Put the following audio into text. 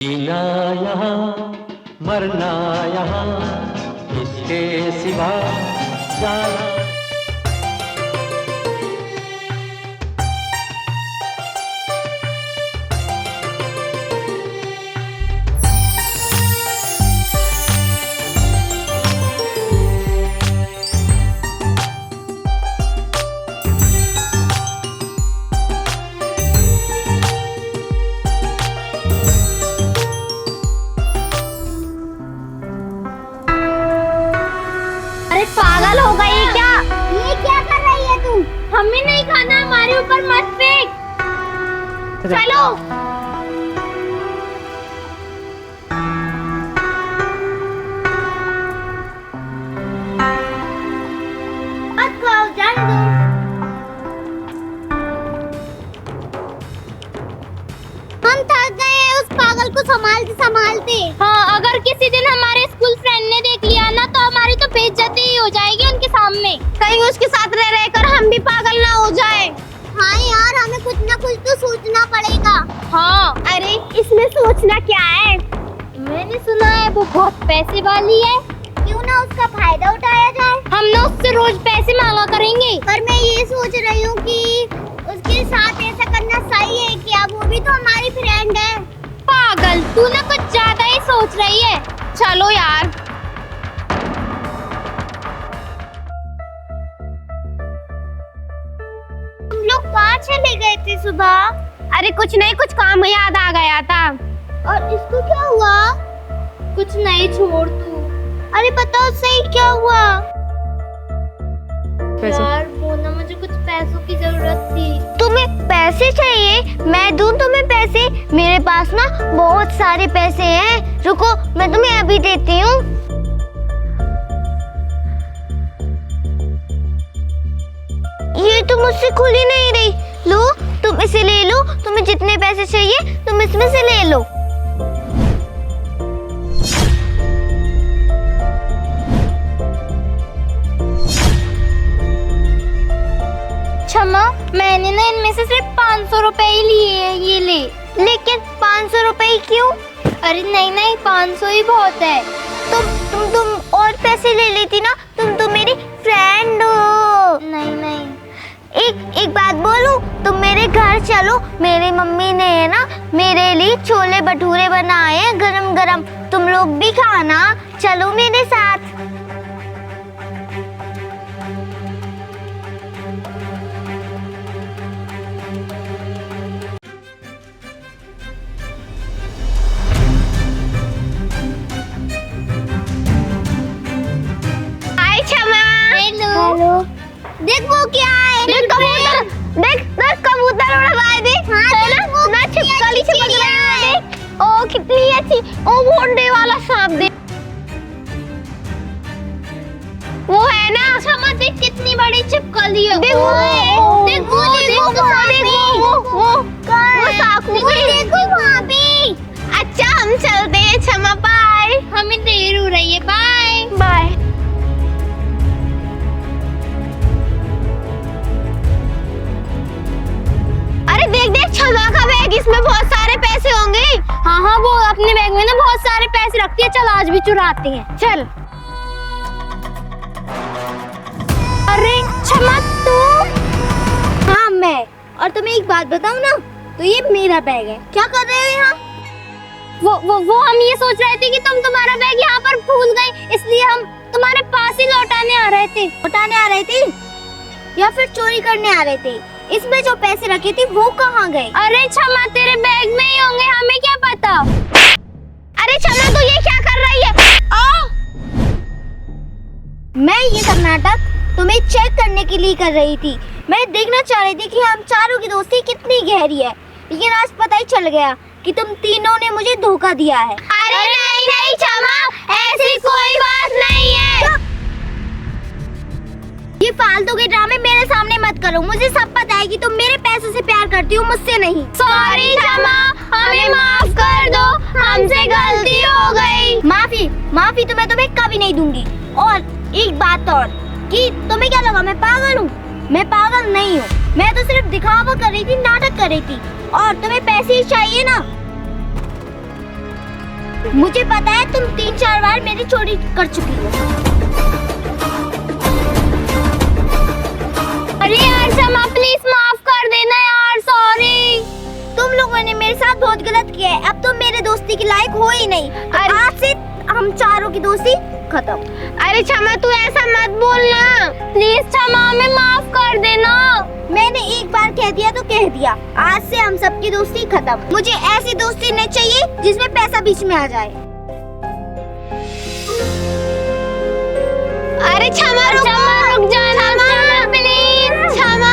जीना यहाँ मरना यहाँ इसके सिवा जाना। पागल हो गई क्या? ये क्या कर रही है तू? हमें नहीं खाना, हमारे ऊपर मत फेंक। चलो। मत खाओ, जाने दो। हम थक गए हैं उस पागल को संभालते संभालते। हाँ, अगर किसी दिन हमारे स्कूल फ्रेंड ने देख लिया ना तो हमारी तो बेइज्जती ही हो जाएगी उनके सामने। कहीं उसके साथ रह रहकर हम भी पागल ना हो जाए। हाँ यार, हमें कुछ ना कुछ तो सोचना पड़ेगा। हाँ, अरे इसमें सोचना क्या है? मैंने सुना है वो बहुत पैसे वाली है। क्यों ना उसका फायदा उठाया जाए। हम ना उससे रोज पैसे मांगा करेंगे। पर मैं ये सोच रही हूँ कि उसके साथ ऐसा करना सही है क्या? वो भी तो हमारी फ्रेंड है। पागल, तू ना कुछ ज्यादा ही सोच रही है। चलो यार। तुम लोग कहाँ चले गए थे सुबह? अरे कुछ नहीं, कुछ काम याद आ गया था। और इसको क्या हुआ? कुछ नहीं, छोड़ तू। अरे बताओ सही क्या हुआ? यार वो ना मुझे कुछ पैसों की जरूरत थी। तुम्हें पैसे चाहिए? मैं दूं तुम्हें पैसे? मेरे पास ना बहुत सारे पैसे हैं। रुको, मैं तुम्हें अभी देती हूँ। ये तो मुझसे खुल ही नहीं रही। लो, तुम इसे ले लो। तुम्हें जितने पैसे चाहिए तुम इसमें से ले लो। क्षमा, मैंने ना इनमें से सिर्फ 500 रुपए ही लिए हैं। ये ले। लेकिन 500 रुपए क्यों? अरे नहीं नहीं, 500 ही बहुत है। तुम और पैसे ले लेती ना। तुम तो मेरी फ्रेंड हो। नहीं नहीं, एक बात बोलूं, तुम मेरे घर चलो। मेरी मम्मी ने है ना मेरे लिए छोले भटूरे बनाए हैं गरम गरम। तुम लोग भी खाना। चलो मेरे साथ। हेलो। देख वो क्या है? देख कबूतर, देख कबूतर उड़ा दे। हाँ, ना छिपकली चिपक रहा है। ओ कितनी अच्छी। ओ वो अंडे वाला सांप देख। वो है ना। क्षमा, देख कितनी बड़ी छिपकली है। देख वो साकू देखो वहाँ पे। अच्छा, हम चलते हैं। क्षमा, बाय। हमें देर हो रही है। Bye bye. देख क्षमा का बैग, इसमें बहुत सारे पैसे होंगे। हाँ, वो अपने बैग में ना बहुत सारे पैसे रखती है। चल आज भी चुराते हैं। चल। अरे क्षमा, तू? हाँ मैं। और तुम्हें एक बात बताऊं ना, तो ये मेरा बैग है। क्या कर रहे हो यहाँ? वो हम ये सोच रहे थे कि तुम्हारा बैग यहाँ पर भूल गए, इसलिए हम तुम्हारे पास ही लौटाने आ रहे थे। लौटाने आ रहे थे या फिर चोरी करने आ रहे थे? इसमें जो पैसे रखे थे वो कहाँ गए? अरे क्षमा, तेरे बैग में ही होंगे, हमें क्या पता। अरे क्षमा, तू ये क्या कर रही है? मैं ये सब नाटक तुम्हें चेक करने के लिए कर रही थी। मैं देखना चाह रही थी कि हम चारों की दोस्ती कितनी गहरी है। लेकिन आज पता ही चल गया कि तुम तीनों ने मुझे धोखा दिया है। अरे नहीं नहीं क्षमा, ऐसी कोई बात नहीं है। ये फालतू के ड्रामे मेरे सामने मत करो। मुझे सब पता है कि तुम मेरे पैसों से प्यार करती हो, मुझसे नहीं। सॉरी क्षमा, हमें माफ कर दो, हमसे गलती हो गई। माफी तो मैं तुम्हें कभी नहीं दूंगी। और एक बात और, कि तुम्हें क्या लगा मैं पागल हूँ? मैं पागल नहीं हूँ। मैं तो सिर्फ दिखावा कर रही थी, नाटक कर रही थी। और तुम्हें पैसे ही चाहिए ना, मुझे पता है तुम 3-4 बार मेरी चोरी कर चुकी हो। अरे यार क्षमा, प्लीज माफ कर देना यार, सॉरी। तुम लोगों ने मेरे साथ बहुत गलत किया है, अब तुम मेरे दोस्ती के लायक हो ही नहीं। आज से हम चारों की दोस्ती खत्म। अरे क्षमा तू ऐसा मत बोलना, प्लीज क्षमा, हमें माफ कर देना। मैंने एक बार कह दिया तो कह दिया, आज से हम सबकी दोस्ती खत्म। मुझे ऐसी दोस्ती नहीं चाहिए जिसमें पैसा बीच में आ जाए। अरे क्षमा रुक जाना, क्षमा प्लीज, क्षमा।